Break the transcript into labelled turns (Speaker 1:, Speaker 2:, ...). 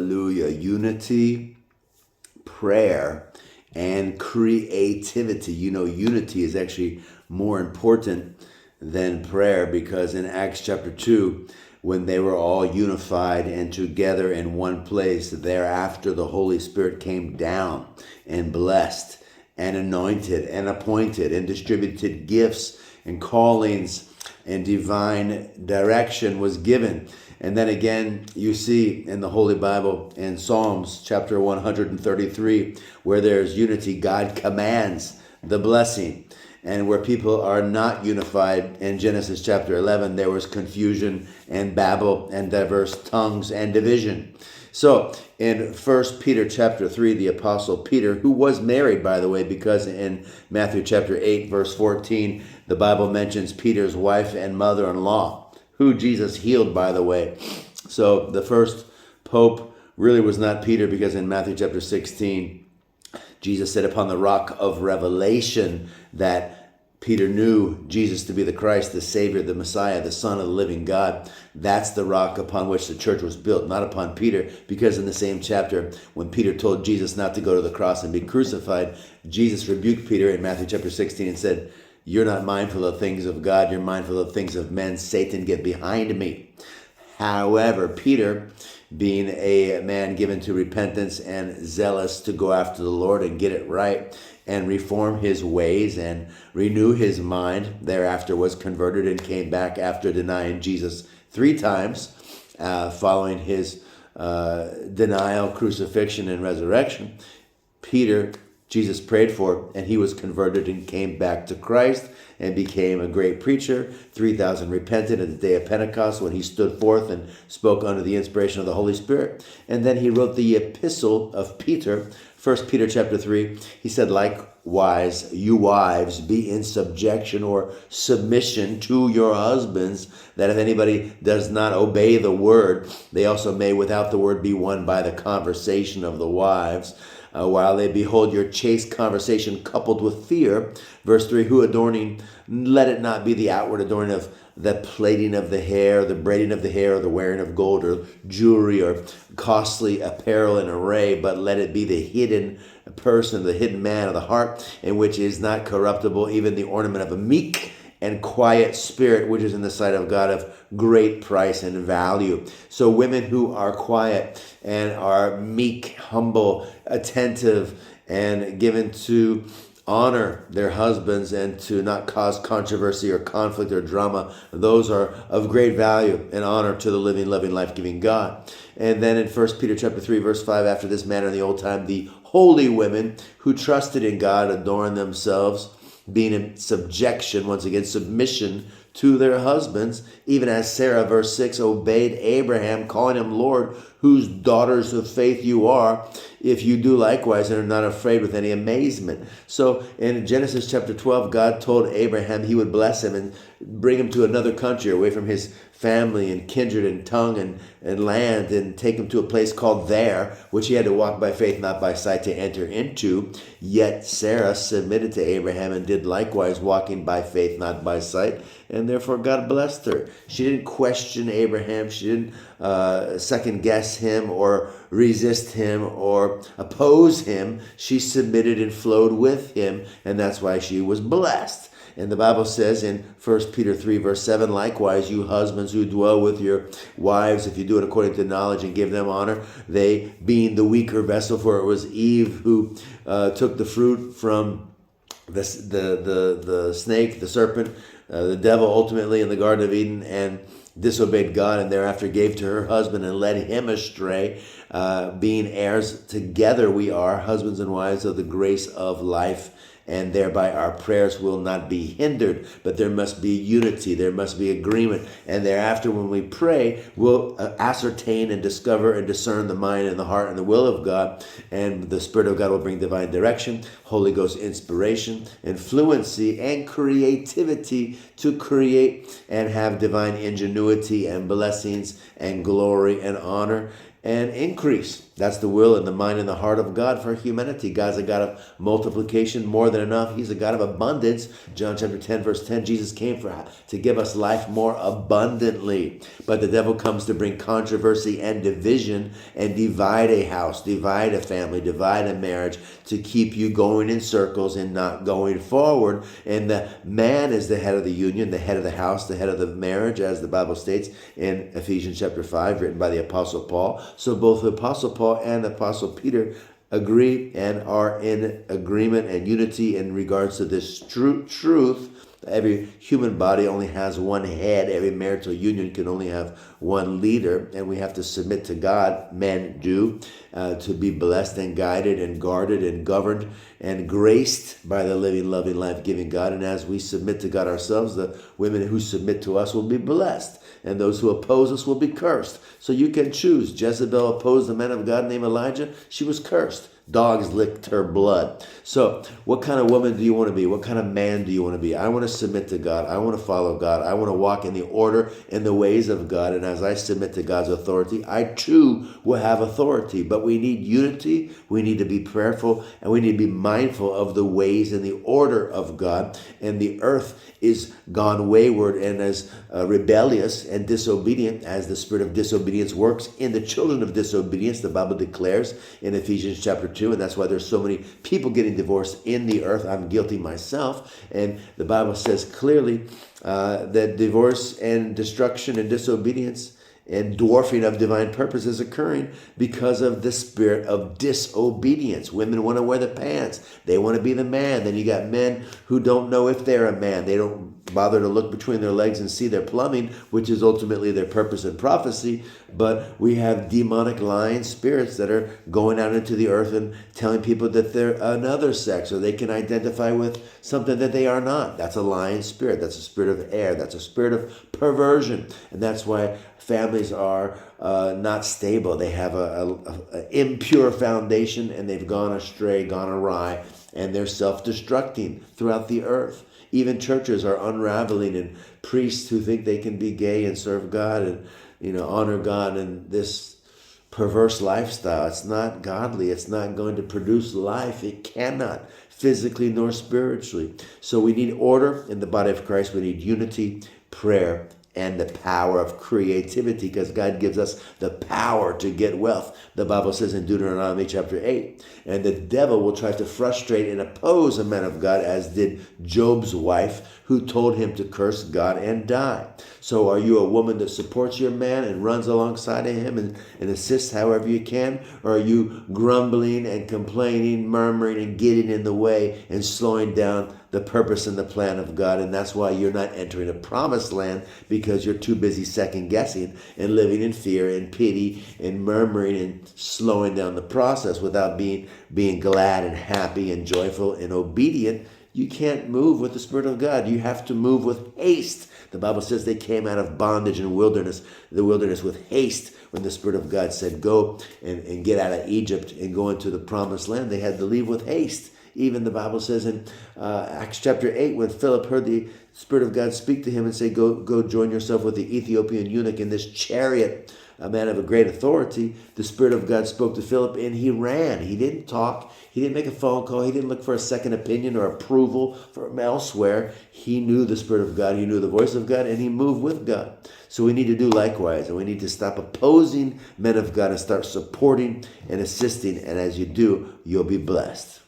Speaker 1: Hallelujah. Unity, prayer, and creativity. You know, unity is actually more important than prayer, because in Acts chapter 2, when they were all unified and together in one place, thereafter the Holy Spirit came down and blessed and anointed and appointed and distributed gifts and callings, and divine direction was given. And then again, you see in the Holy Bible in Psalms chapter 133, where there's unity, God commands the blessing. And where people are not unified, in Genesis chapter 11, there was confusion and babble and diverse tongues and division. So in 1 Peter chapter 3, the Apostle Peter, who was married, by the way, because in Matthew chapter 8, verse 14, the Bible mentions Peter's wife and mother-in-law, who Jesus healed, by the way. So the first pope really was not Peter, because in Matthew chapter 16, Jesus said upon the rock of revelation that Peter knew Jesus to be the Christ, the Savior, the Messiah, the Son of the living God. That's the rock upon which the church was built, not upon Peter, because in the same chapter, when Peter told Jesus not to go to the cross and be crucified, Jesus rebuked Peter in Matthew chapter 16 and said, "You're not mindful of things of God, you're mindful of things of men. Satan, get behind me." However, Peter, being a man given to repentance and zealous to go after the Lord and get it right and reform his ways and renew his mind, thereafter was converted and came back after denying Jesus 3 times, following his denial, crucifixion, and resurrection. Peter, Jesus prayed for, and he was converted and came back to Christ and became a great preacher. 3,000 repented at the day of Pentecost when he stood forth and spoke under the inspiration of the Holy Spirit. And then he wrote the epistle of Peter, 1 Peter chapter 3. He said, "Likewise, you wives, be in subjection or submission to your husbands, that if anybody does not obey the word, they also may without the word be won by the conversation of the wives, while they behold your chaste conversation coupled with fear." Verse 3, "Who adorning, let it not be the outward adorning of the plaiting of the hair, the braiding of the hair, or the wearing of gold or jewelry or costly apparel and array, but let it be the hidden person, the hidden man of the heart, in which is not corruptible, even the ornament of a meek and quiet spirit, which is in the sight of God of great price and value." So women who are quiet and are meek, humble, attentive, and given to honor their husbands and to not cause controversy or conflict or drama, those are of great value and honor to the living, loving, life-giving God. And then in 1 Peter chapter 3, verse 5, "After this manner in the old time, the holy women who trusted in God adorned themselves, being in subjection," once again, submission, "to their husbands, even as Sarah," verse 6, "obeyed Abraham, calling him Lord, whose daughters of faith you are, if you do likewise and are not afraid with any amazement." So in Genesis chapter 12, God told Abraham he would bless him and bring him to another country, away from his family and kindred and tongue and land, and take him to a place called there, which he had to walk by faith, not by sight, to enter into. Yet Sarah submitted to Abraham and did likewise, walking by faith, not by sight, and therefore God blessed her. She didn't question Abraham. She didn't second guess him or resist him or oppose him. She submitted and flowed with him, and that's why she was blessed. And the Bible says in 1 Peter 3, verse 7, "Likewise, you husbands who dwell with your wives, if you do it according to knowledge and give them honor, they being the weaker vessel, for it was Eve who took the fruit from the snake, the serpent, the devil ultimately in the Garden of Eden, and disobeyed God, and thereafter gave to her husband and led him astray. Being heirs together we are, husbands and wives, of the grace of life, and thereby our prayers will not be hindered." But there must be unity, there must be agreement, and thereafter when we pray, we'll ascertain and discover and discern the mind and the heart and the will of God, and the Spirit of God will bring divine direction, Holy Ghost inspiration, and fluency and creativity to create and have divine ingenuity and blessings and glory and honor. and increase. That's the will and the mind and the heart of God for humanity. God's a God of multiplication, more than enough. He's a God of abundance. John chapter 10, verse 10, Jesus came to give us life more abundantly. But the devil comes to bring controversy and division and divide a house, divide a family, divide a marriage, to keep you going in circles and not going forward. And the man is the head of the union, the head of the house, the head of the marriage, as the Bible states in Ephesians chapter 5, written by the Apostle Paul. So both the Apostle Paul and the Apostle Peter agree and are in agreement and unity in regards to this truth. Every human body only has one head. Every marital union can only have one leader, and we have to submit to God, men do, to be blessed and guided and guarded and governed and graced by the living, loving, life-giving God. And as we submit to God ourselves, the women who submit to us will be blessed, and those who oppose us will be cursed. So you can choose. Jezebel opposed the man of God named Elijah. She was cursed. Dogs licked her blood. So what kind of woman do you want to be? What kind of man do you want to be? I want to submit to God. I want to follow God. I want to walk in the order and the ways of God. And as I submit to God's authority, I too will have authority. But we need unity. We need to be prayerful, and we need to be mindful of the ways and the order of God. And the earth is gone wayward and as rebellious and disobedient, as the spirit of disobedience works in the children of disobedience, the Bible declares in Ephesians chapter 2. And that's why there's so many people getting divorced in the earth. I'm guilty myself. And the Bible says clearly that divorce and destruction and disobedience and dwarfing of divine purpose is occurring because of the spirit of disobedience. Women want to wear the pants. They want to be the man. Then you got men who don't know if they're a man. They don't bother to look between their legs and see their plumbing, which is ultimately their purpose and prophecy. But we have demonic lying spirits that are going out into the earth and telling people that they're another sex, or they can identify with something that they are not. That's a lying spirit. That's a spirit of error. That's a spirit of perversion. And that's why families are not stable. They have a impure foundation, and they've gone astray, gone awry, and they're self-destructing throughout the earth. Even churches are unraveling, and priests who think they can be gay and serve God and honor God in this perverse lifestyle. It's not godly. It's not going to produce life. It cannot, physically nor spiritually. So we need order in the body of Christ. We need unity, prayer, and the power of creativity, because God gives us the power to get wealth. The Bible says in Deuteronomy chapter 8, and the devil will try to frustrate and oppose a man of God, as did Job's wife, who told him to curse God and die. So are you a woman that supports your man and runs alongside of him and assists however you can? Or are you grumbling and complaining, murmuring, and getting in the way and slowing down the purpose and the plan of God? And that's why you're not entering a promised land, because you're too busy second guessing and living in fear and pity and murmuring and slowing down the process without being glad and happy and joyful and obedient. You can't move with the Spirit of God. You have to move with haste. The Bible says they came out of bondage and the wilderness with haste. When the Spirit of God said, go and get out of Egypt and go into the promised land, they had to leave with haste. Even the Bible says in Acts chapter 8, when Philip heard the Spirit of God speak to him and say, go join yourself with the Ethiopian eunuch in this chariot, a man of a great authority, the Spirit of God spoke to Philip and he ran. He didn't talk. He didn't make a phone call. He didn't look for a second opinion or approval from elsewhere. He knew the Spirit of God. He knew the voice of God, and he moved with God. So we need to do likewise, and we need to stop opposing men of God and start supporting and assisting. And as you do, you'll be blessed.